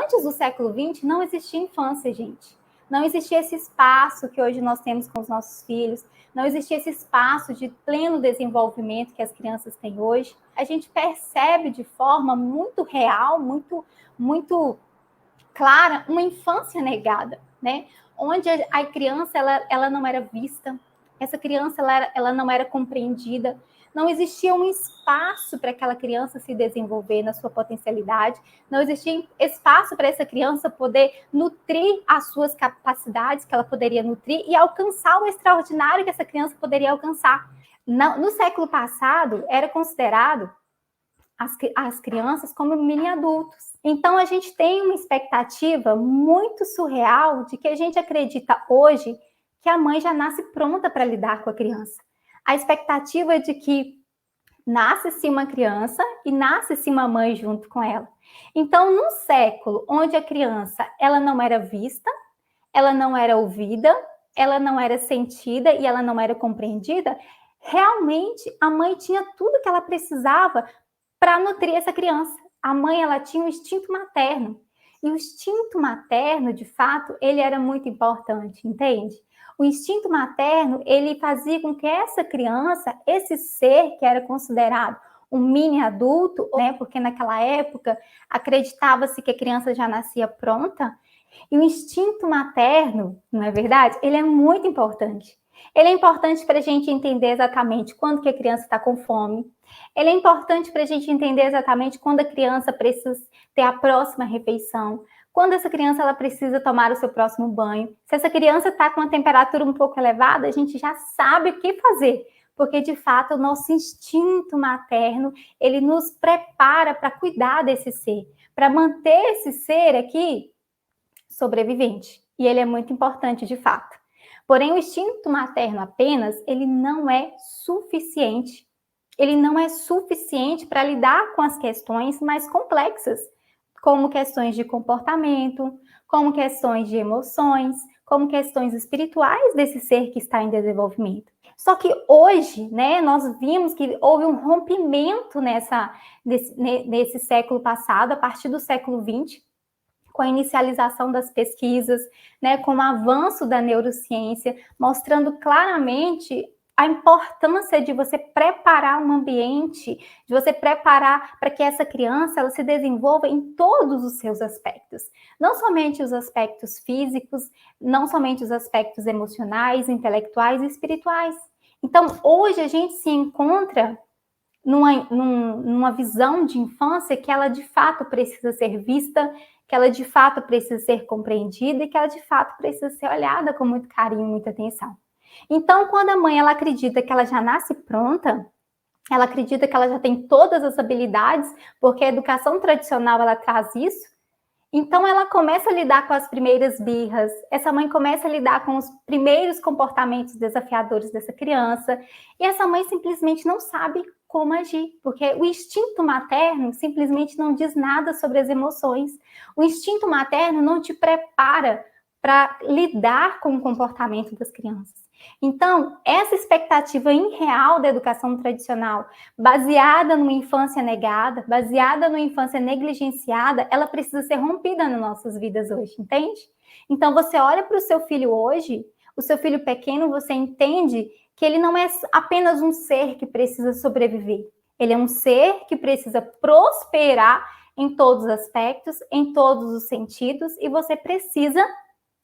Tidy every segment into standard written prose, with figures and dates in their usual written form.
antes do século XX não existia infância, gente. Não existia esse espaço que hoje nós temos com os nossos filhos, não existia esse espaço de pleno desenvolvimento que as crianças têm hoje. A gente percebe de forma muito real, muito clara, uma infância negada, né? Onde a criança ela não era vista, essa criança ela não era compreendida, não existia um espaço para aquela criança se desenvolver na sua potencialidade, não existia espaço para essa criança poder nutrir as suas capacidades que ela poderia nutrir e alcançar o extraordinário que essa criança poderia alcançar. No século passado, era considerado as crianças como mini adultos. Então, a gente tem uma expectativa muito surreal de que a gente acredita hoje que a mãe já nasce pronta para lidar com a criança. A expectativa é de que nasce-se uma criança e nasce-se uma mãe junto com ela. Então, num século onde a criança ela não era vista, ela não era ouvida, ela não era sentida e ela não era compreendida, realmente a mãe tinha tudo que ela precisava para nutrir essa criança. A mãe, ela tinha um instinto materno. E o instinto materno, de fato, ele era muito importante, entende? O instinto materno, ele fazia com que essa criança, esse ser que era considerado um mini adulto, né? Porque naquela época acreditava-se que a criança já nascia pronta. E o instinto materno, não é verdade? Ele é muito importante. Ele é importante para a gente entender exatamente quando que a criança está com fome. Ele é importante para a gente entender exatamente quando a criança precisa ter a próxima refeição, quando essa criança ela precisa tomar o seu próximo banho. Se essa criança está com uma temperatura um pouco elevada, a gente já sabe o que fazer, porque de fato o nosso instinto materno, ele nos prepara para cuidar desse ser, para manter esse ser aqui sobrevivente. E ele é muito importante de fato. Porém, o instinto materno apenas, ele não é suficiente. Ele não é suficiente para lidar com as questões mais complexas, como questões de comportamento, como questões de emoções, como questões espirituais desse ser que está em desenvolvimento. Só que hoje, né, nós vimos que houve um rompimento nesse século passado, a partir do século XX, com a inicialização das pesquisas, né, com o avanço da neurociência, mostrando claramente a importância de você preparar um ambiente, de você preparar para que essa criança ela se desenvolva em todos os seus aspectos. Não somente os aspectos físicos, não somente os aspectos emocionais, intelectuais e espirituais. Então, hoje a gente se encontra numa visão de infância que ela de fato precisa ser vista, que ela de fato precisa ser compreendida e que ela de fato precisa ser olhada com muito carinho, muita atenção. Então, quando a mãe ela acredita que ela já nasce pronta, ela acredita que ela já tem todas as habilidades, porque a educação tradicional ela traz isso, então ela começa a lidar com as primeiras birras, essa mãe começa a lidar com os primeiros comportamentos desafiadores dessa criança, e essa mãe simplesmente não sabe como agir, porque o instinto materno simplesmente não diz nada sobre as emoções. O instinto materno não te prepara para lidar com o comportamento das crianças. Então, essa expectativa irreal da educação tradicional, baseada numa infância negada, baseada numa infância negligenciada, ela precisa ser rompida nas nossas vidas hoje, entende? Então, você olha para o seu filho hoje, o seu filho pequeno, você entende que ele não é apenas um ser que precisa sobreviver. Ele é um ser que precisa prosperar em todos os aspectos, em todos os sentidos, e você precisa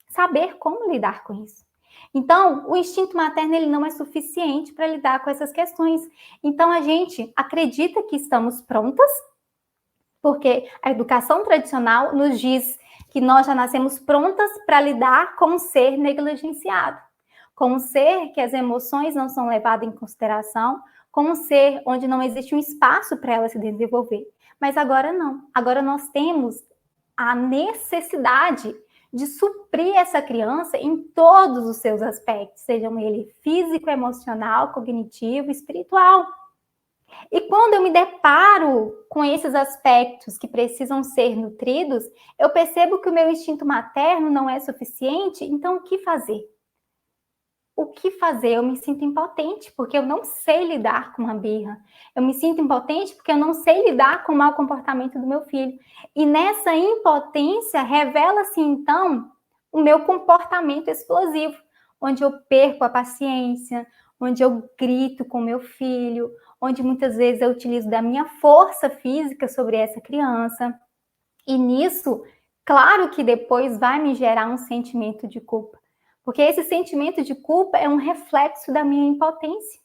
saber como lidar com isso. Então, o instinto materno ele não é suficiente para lidar com essas questões. Então, a gente acredita que estamos prontas, porque a educação tradicional nos diz que nós já nascemos prontas para lidar com um ser negligenciado, com um ser que as emoções não são levadas em consideração, com um ser onde não existe um espaço para ela se desenvolver. Mas agora não. Agora nós temos a necessidade de suprir essa criança em todos os seus aspectos, sejam ele físico, emocional, cognitivo, espiritual. E quando eu me deparo com esses aspectos que precisam ser nutridos, eu percebo que o meu instinto materno não é suficiente, então o que fazer? o que fazer? Eu me sinto impotente, porque eu não sei lidar com uma birra. Eu me sinto impotente porque eu não sei lidar com o mau comportamento do meu filho. E nessa impotência, revela-se, então, o meu comportamento explosivo, onde eu perco a paciência, onde eu grito com meu filho, onde muitas vezes eu utilizo da minha força física sobre essa criança. E nisso, claro que depois vai me gerar um sentimento de culpa. Porque esse sentimento de culpa é um reflexo da minha impotência.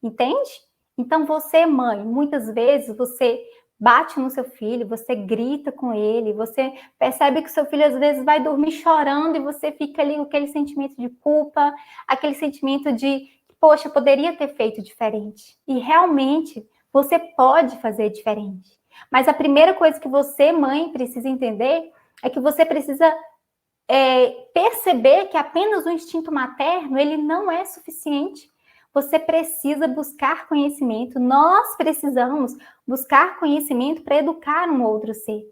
Entende? Então você, mãe, muitas vezes você bate no seu filho, você grita com ele, você percebe que o seu filho às vezes vai dormir chorando e você fica ali com aquele sentimento de culpa, aquele sentimento de, poxa, poderia ter feito diferente. E realmente você pode fazer diferente. Mas a primeira coisa que você, mãe, precisa entender é que você precisa perceber que apenas o instinto materno ele não é suficiente. Você precisa buscar conhecimento. Nós precisamos buscar conhecimento para educar um outro ser.